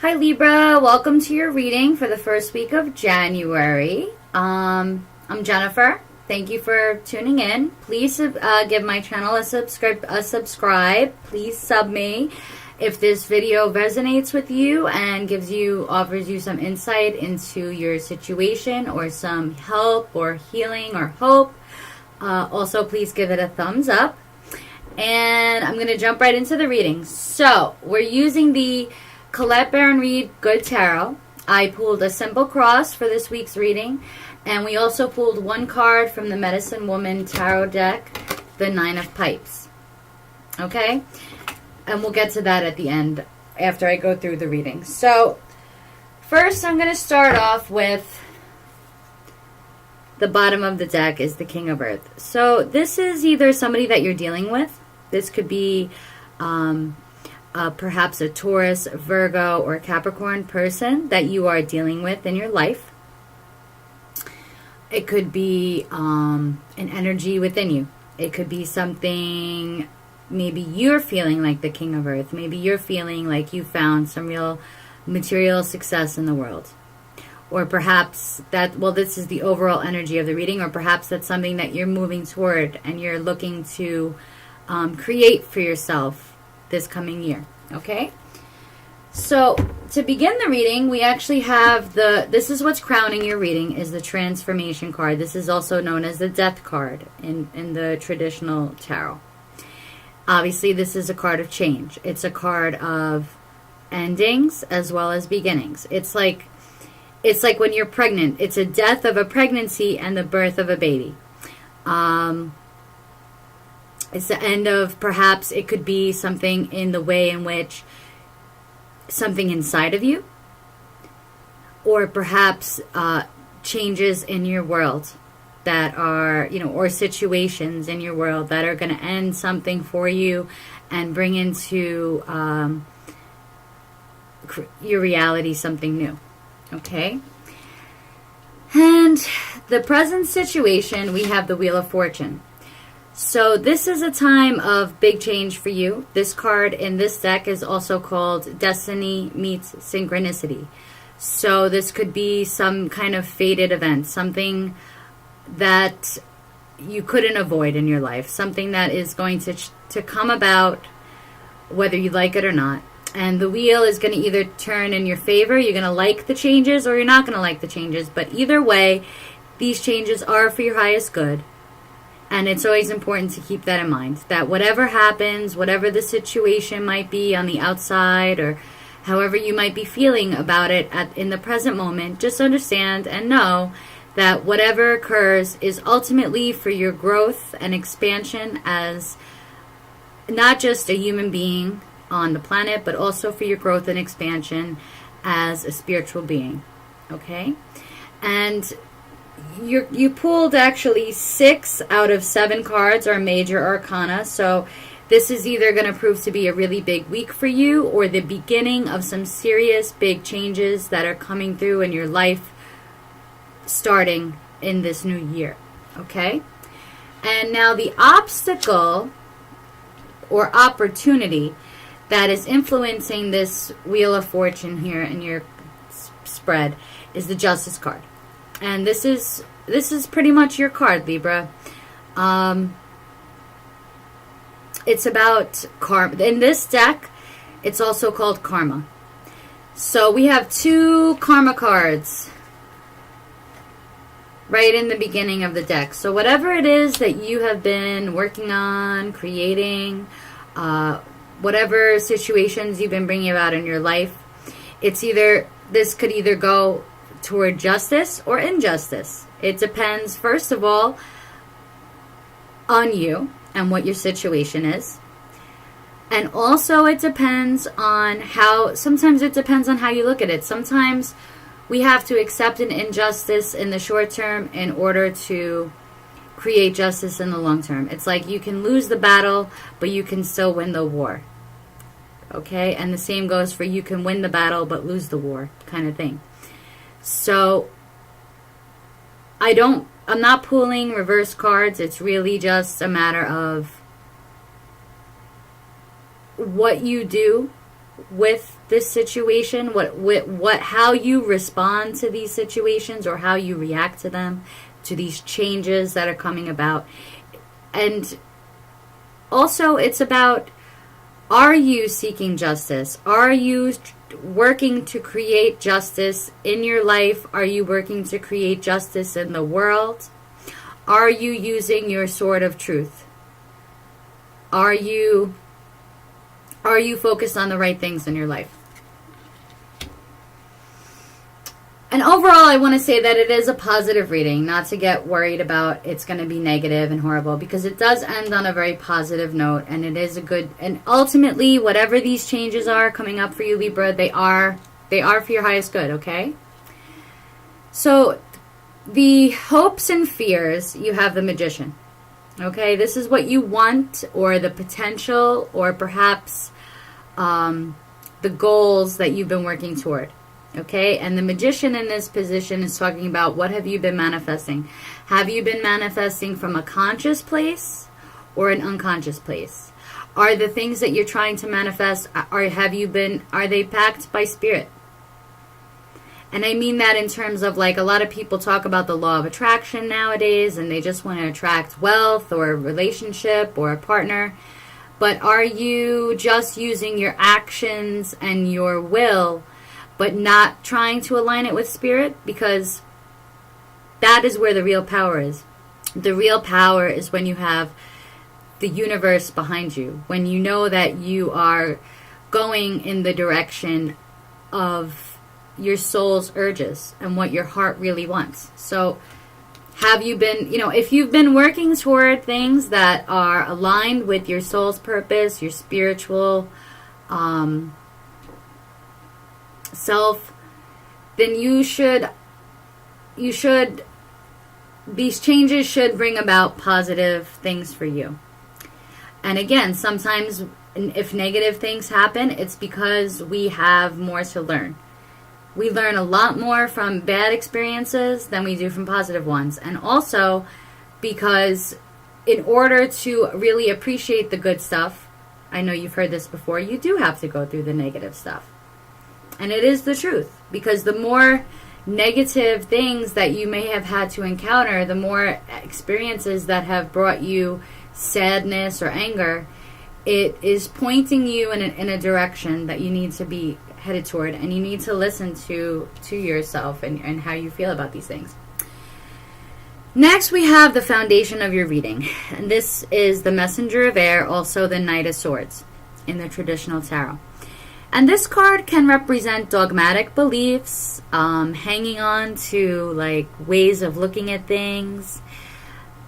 Hi Libra, welcome to your reading for the first week of January. I'm Jennifer. Thank you for tuning in. Please give my channel a subscribe. Please sub me if this video resonates with you and offers you some insight into your situation or some help or healing or hope. Also, please give it a thumbs up. And I'm going to jump right into the reading. So, we're using the Colette Baron Reed Good Tarot. I pulled a simple cross for this week's reading, and we also pulled one card from the Medicine Woman Tarot deck, the Nine of Pipes. Okay? And we'll get to that at the end after I go through the reading. So, first I'm going to start off with the bottom of the deck is the King of Earth. So, this is either somebody that you're dealing with. This could be perhaps a Taurus, Virgo, or Capricorn person that you are dealing with in your life. It could be an energy within you. It could be something, maybe you're feeling like the King of Earth. Maybe you're feeling like you found some real material success in the world. Or perhaps this is the overall energy of the reading, or perhaps that's something that you're moving toward and you're looking to create for yourself this coming year. Okay? So, to begin the reading, we actually have this is what's crowning your reading, is the Transformation card. This is also known as the Death card in the traditional tarot. Obviously, this is a card of change. It's a card of endings as well as beginnings. It's like when you're pregnant. It's a death of a pregnancy and the birth of a baby. It's the end of, perhaps it could be something in the way in which something inside of you, or perhaps changes in your world that are, or situations in your world that are going to end something for you and bring into your reality something new. Okay? And the present situation, we have the Wheel of Fortune. So this is a time of big change for you. This card in this deck is also called Destiny Meets Synchronicity. So this could be some kind of fated event, something that you couldn't avoid in your life, something that is going to come about whether you like it or not. And the wheel is going to either turn in your favor, you're going to like the changes, or you're not going to like the changes. But either way, these changes are for your highest good. And it's always important to keep that in mind, that whatever happens, whatever the situation might be on the outside, or however you might be feeling about it in the present moment, just understand and know that whatever occurs is ultimately for your growth and expansion as not just a human being on the planet, but also for your growth and expansion as a spiritual being. Okay? And you pulled actually 6 out of 7 cards are major arcana, so this is either going to prove to be a really big week for you, or the beginning of some serious big changes that are coming through in your life starting in this new year. Okay? And now the obstacle or opportunity that is influencing this Wheel of Fortune here in your spread is the Justice card. And this is pretty much your card, Libra. It's about karma. In this deck, it's also called Karma. So we have 2 Karma cards right in the beginning of the deck. So whatever it is that you have been working on, creating, whatever situations you've been bringing about in your life, this could either go toward justice or injustice. It depends, first of all, on you and what your situation is. And also it depends on sometimes it depends on how you look at it. Sometimes we have to accept an injustice in the short term in order to create justice in the long term. It's like you can lose the battle, but you can still win the war. Okay? And the same goes for you can win the battle, but lose the war kind of thing. So, I'm not pulling reverse cards. It's really just a matter of what you do with this situation, how you respond to these situations or how you react to them, to these changes that are coming about. And also it's about, are you seeking justice? Are you working to create justice in your life? Are you working to create justice in the world? Are you using your sword of truth? Are you focused on the right things in your life? And overall, I want to say that it is a positive reading, not to get worried about it's going to be negative and horrible, because it does end on a very positive note, and it is a good, and ultimately, whatever these changes are coming up for you, Libra, they are for your highest good, okay? So, the hopes and fears, you have the Magician, okay? This is what you want, or the potential, or perhaps the goals that you've been working toward. Okay, and the Magician in this position is talking about, what have you been manifesting? Have you been manifesting from a conscious place or an unconscious place? Are the things that you're trying to manifest, are they backed by spirit? And I mean that in terms of, like, a lot of people talk about the law of attraction nowadays, and they just want to attract wealth or a relationship or a partner. But are you just using your actions and your will, but not trying to align it with spirit? Because that is where the real power is. The real power is when you have the universe behind you, when you know that you are going in the direction of your soul's urges and what your heart really wants. So have you been, if you've been working toward things that are aligned with your soul's purpose, your spiritual self, then these changes should bring about positive things for you. And again, sometimes if negative things happen, it's because we have more to learn. We learn a lot more from bad experiences than we do from positive ones. And also because in order to really appreciate the good stuff, I know you've heard this before, you do have to go through the negative stuff. And it is the truth, because the more negative things that you may have had to encounter, the more experiences that have brought you sadness or anger, it is pointing you in a direction that you need to be headed toward, and you need to listen to yourself and how you feel about these things. Next, we have the foundation of your reading, and this is the Messenger of Air, also the Knight of Swords in the traditional tarot. And this card can represent dogmatic beliefs, hanging on to like ways of looking at things.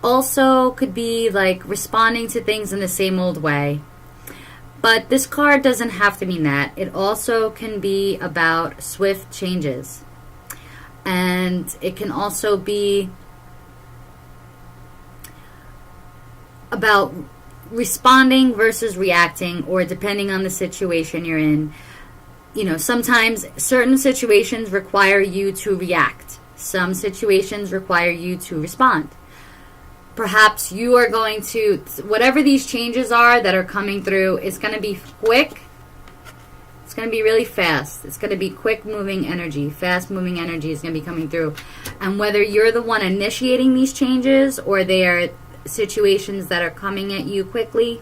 Also could be like responding to things in the same old way. But this card doesn't have to mean that. It also can be about swift changes. And it can also be about responding versus reacting, or depending on the situation you're in. Sometimes certain situations require you to react. Some situations require you to respond. Perhaps you are going to, whatever these changes are that are coming through, it's going to be quick. It's going to be really fast. It's going to be quick moving energy. Fast moving energy is going to be coming through. And whether you're the one initiating these changes or they are situations that are coming at you quickly,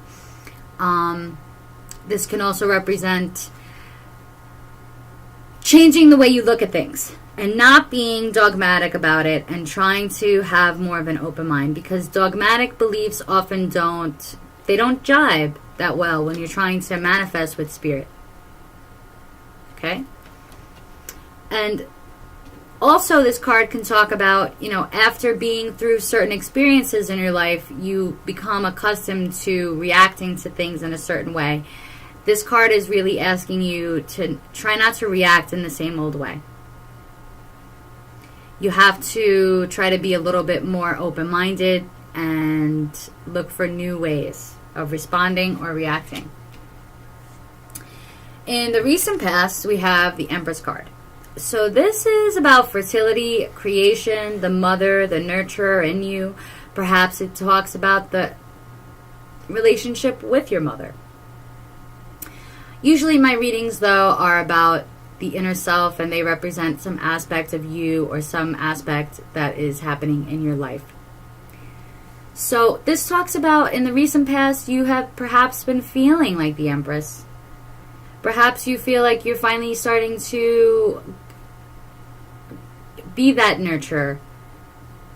this can also represent changing the way you look at things and not being dogmatic about it, and trying to have more of an open mind, because dogmatic beliefs often don't jibe that well when you're trying to manifest with spirit. Okay? And also, this card can talk about, after being through certain experiences in your life, you become accustomed to reacting to things in a certain way. This card is really asking you to try not to react in the same old way. You have to try to be a little bit more open-minded and look for new ways of responding or reacting. In the recent past, we have the Empress card. So this is about fertility, creation, the mother, the nurturer in you. Perhaps it talks about the relationship with your mother. Usually my readings, though, are about the inner self, and they represent some aspect of you or some aspect that is happening in your life. So this talks about, in the recent past, you have perhaps been feeling like the Empress. Perhaps you feel like you're finally starting to be that nurturer,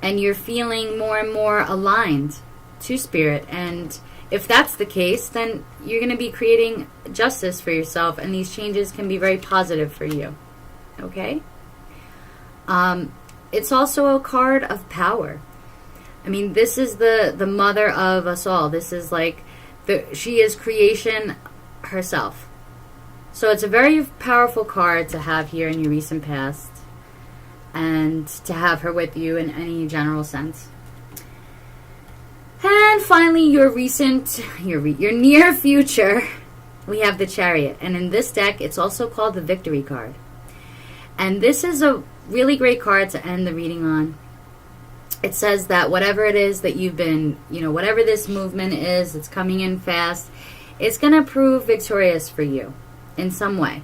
and you're feeling more and more aligned to Spirit. And if that's the case, then you're going to be creating justice for yourself, and these changes can be very positive for you. Okay? It's also a card of power. I mean, this is the mother of us all. This is like, she is creation herself. So it's a very powerful card to have here in your recent past, and to have her with you in any general sense. And finally, your near future, we have the Chariot. And in this deck, it's also called the Victory card. And this is a really great card to end the reading on. It says that whatever it is that you've been, whatever this movement is, it's coming in fast, it's going to prove victorious for you in some way.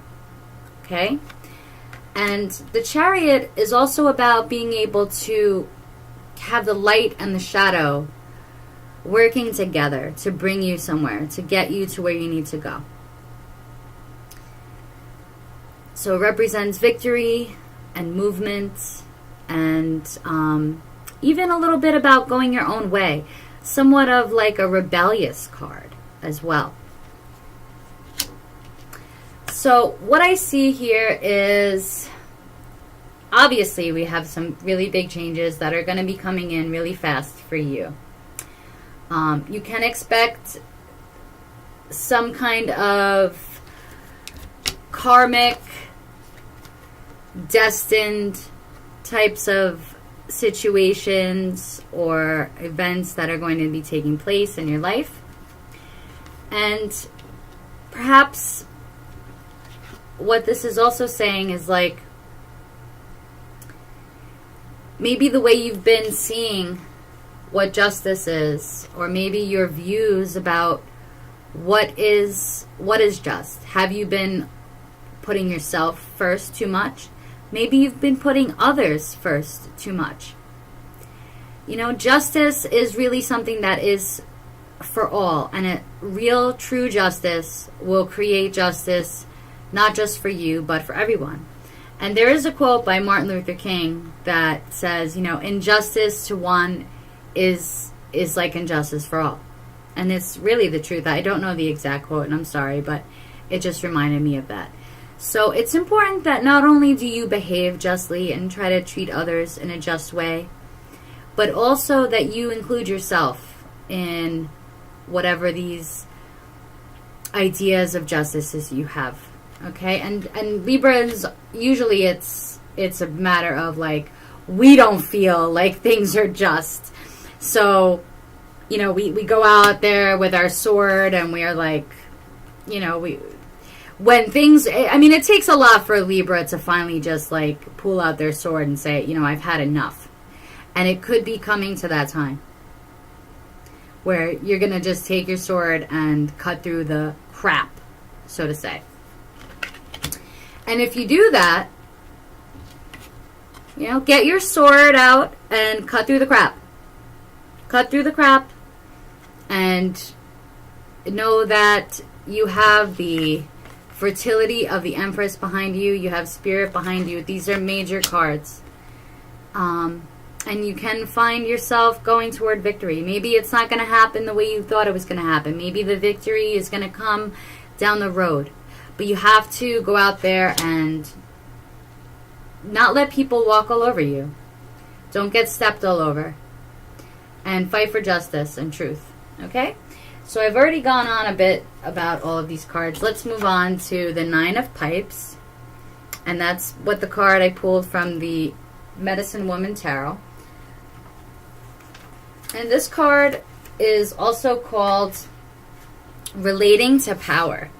Okay? And the Chariot is also about being able to have the light and the shadow working together to bring you somewhere, to get you to where you need to go. So it represents victory and movement, and even a little bit about going your own way. Somewhat of like a rebellious card as well. So what I see here is, obviously we have some really big changes that are going to be coming in really fast for you. You can expect some kind of karmic, destined types of situations or events that are going to be taking place in your life. And perhaps what this is also saying is like, maybe the way you've been seeing what justice is, or maybe your views about what is just. Have you been putting yourself first too much? Maybe you've been putting others first too much. Justice is really something that is for all, and a real, true justice will create justice not just for you, but for everyone. And there is a quote by Martin Luther King that says, injustice to one is like injustice for all. And it's really the truth. I don't know the exact quote, and I'm sorry, but it just reminded me of that. So it's important that not only do you behave justly and try to treat others in a just way, but also that you include yourself in whatever these ideas of justice is you have. Okay? And Libras, usually it's a matter of like, we don't feel like things are just. So, we go out there with our sword and we're like, when things, it takes a lot for a Libra to finally just like pull out their sword and say, I've had enough. And it could be coming to that time where you're going to just take your sword and cut through the crap, so to say. And if you do that, get your sword out and cut through the crap. Cut through the crap, and know that you have the fertility of the Empress behind you. You have Spirit behind you. These are major cards. And you can find yourself going toward victory. Maybe it's not going to happen the way you thought it was going to happen. Maybe the victory is going to come down the road. But you have to go out there and not let people walk all over you. Don't get stepped all over. And fight for justice and truth. Okay? So I've already gone on a bit about all of these cards. Let's move on to the Nine of Pipes. And that's what the card I pulled from the Medicine Woman Tarot. And this card is also called Relating to Power.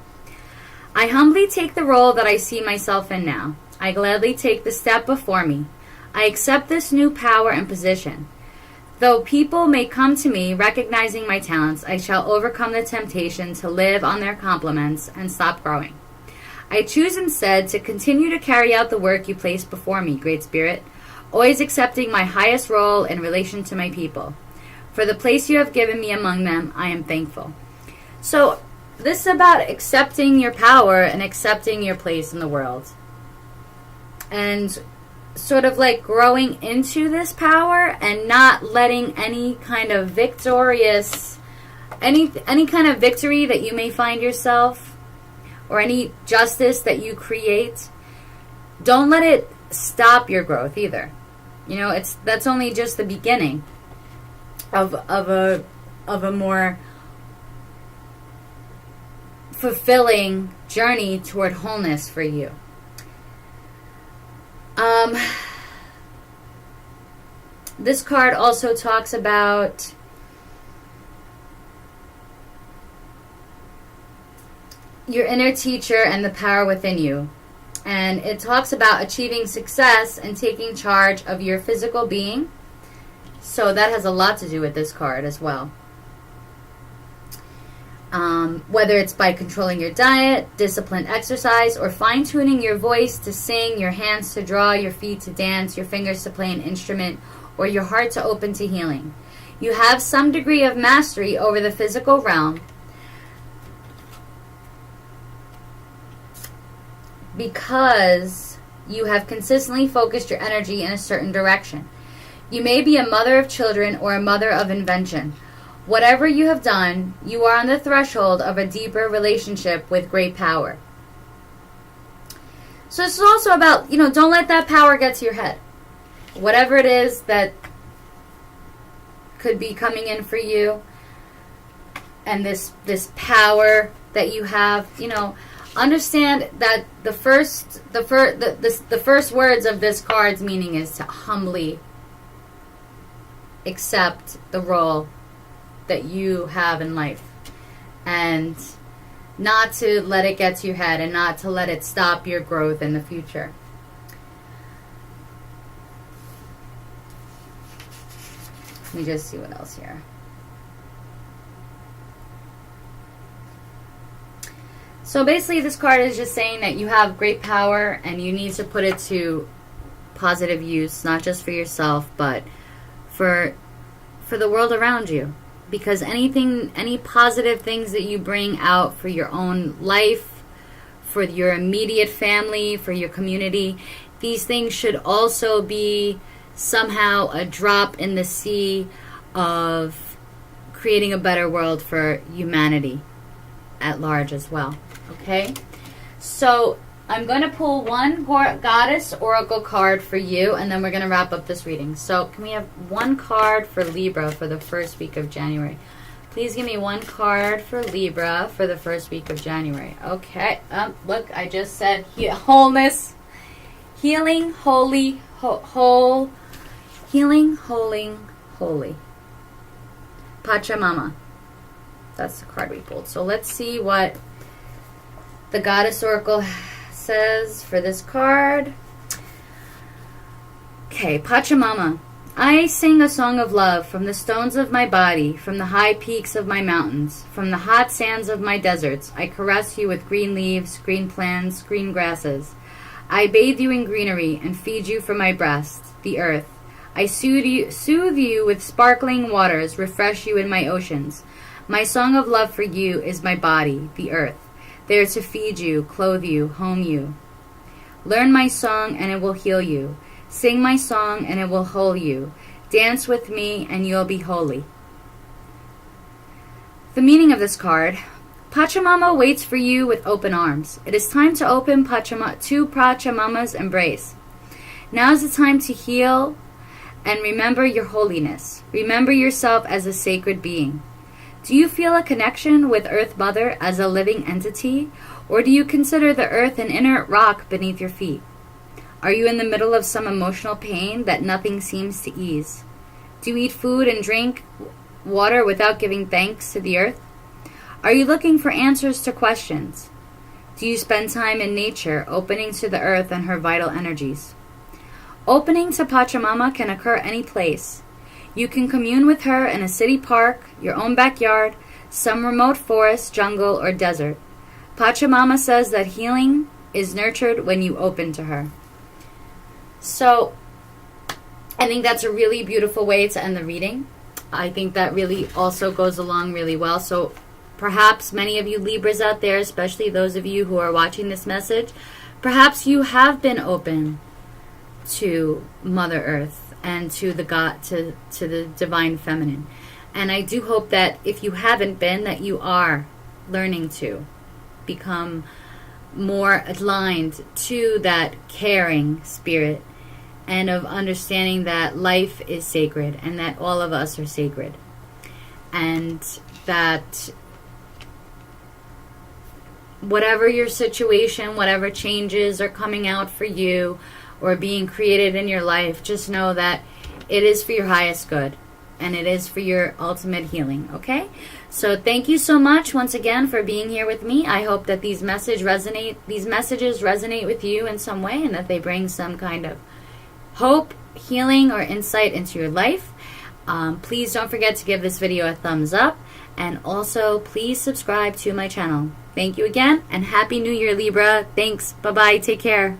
I humbly take the role that I see myself in now. I gladly take the step before me. I accept this new power and position. Though people may come to me recognizing my talents, I shall overcome the temptation to live on their compliments and stop growing. I choose instead to continue to carry out the work you place before me, Great Spirit, always accepting my highest role in relation to my people. For the place you have given me among them, I am thankful. So this is about accepting your power and accepting your place in the world. And sort of like growing into this power and not letting any kind of victorious, any kind of victory that you may find yourself or any justice that you create, don't let it stop your growth either. You know, that's only just the beginning of a more fulfilling journey toward wholeness for you. This card also talks about your inner teacher and the power within you. And it talks about achieving success and taking charge of your physical being. So that has a lot to do with this card as well. Whether it's by controlling your diet, disciplined exercise, or fine-tuning your voice to sing, your hands to draw, your feet to dance, your fingers to play an instrument, or your heart to open to healing. You have some degree of mastery over the physical realm because you have consistently focused your energy in a certain direction. You may be a mother of children or a mother of invention. Whatever you have done, you are on the threshold of a deeper relationship with great power. So this is also about, don't let that power get to your head. Whatever it is that could be coming in for you, and this power that you have, understand that the first words of this card's meaning is to humbly accept the role that you have in life, and not to let it get to your head, and not to let it stop your growth in the future. Let me just see what else here. So basically this card is just saying that you have great power and you need to put it to positive use, not just for yourself, but for the world around you. Because any positive things that you bring out for your own life, for your immediate family, for your community, these things should also be somehow a drop in the sea of creating a better world for humanity at large as well. Okay? So I'm going to pull one Goddess Oracle card for you, and then we're going to wrap up this reading. So can we have one card for Libra for the first week of January? Please give me one card for Libra for the first week of January. Okay. Look, I just said wholeness, healing, holy, whole, healing, holy. Pachamama. That's the card we pulled. So let's see what the Goddess Oracle says for this card. Okay, Pachamama. I sing a song of love from the stones of my body, from the high peaks of my mountains, from the hot sands of my deserts. I caress you with green leaves, green plants, green grasses. I bathe you in greenery and feed you from my breast, the earth. I soothe you with sparkling waters, refresh you in my oceans. My song of love for you is my body, the earth, there to feed you, clothe you, home you. Learn my song and it will heal you. Sing my song and it will hold you. Dance with me and you'll be holy. The meaning of this card. Pachamama waits for you with open arms. It is time to open to Pachamama's embrace. Now is the time to heal and remember your holiness. Remember yourself as a sacred being. Do you feel a connection with Earth Mother as a living entity, or do you consider the earth an inert rock beneath your feet? Are you in the middle of some emotional pain that nothing seems to ease? Do you eat food and drink water without giving thanks to the earth? Are you looking for answers to questions? Do you spend time in nature, opening to the earth and her vital energies? Opening to Pachamama can occur any place. You can commune with her in a city park, your own backyard, some remote forest, jungle, or desert. Pachamama says that healing is nurtured when you open to her. So, I think that's a really beautiful way to end the reading. I think that really also goes along really well. So, perhaps many of you Libras out there, especially those of you who are watching this message, perhaps you have been open to Mother Earth and to the God, to the Divine Feminine. And I do hope that if you haven't been, that you are learning to become more aligned to that caring spirit, and of understanding that life is sacred and that all of us are sacred. And that whatever your situation, whatever changes are coming out for you or being created in your life, just know that it is for your highest good and it is for your ultimate healing, okay? So thank you so much once again for being here with me. I hope that these messages resonate with you in some way, and that they bring some kind of hope, healing, or insight into your life. Please don't forget to give this video a thumbs up, and also please subscribe to my channel. Thank you again, and Happy New Year, Libra. Thanks. Bye-bye. Take care.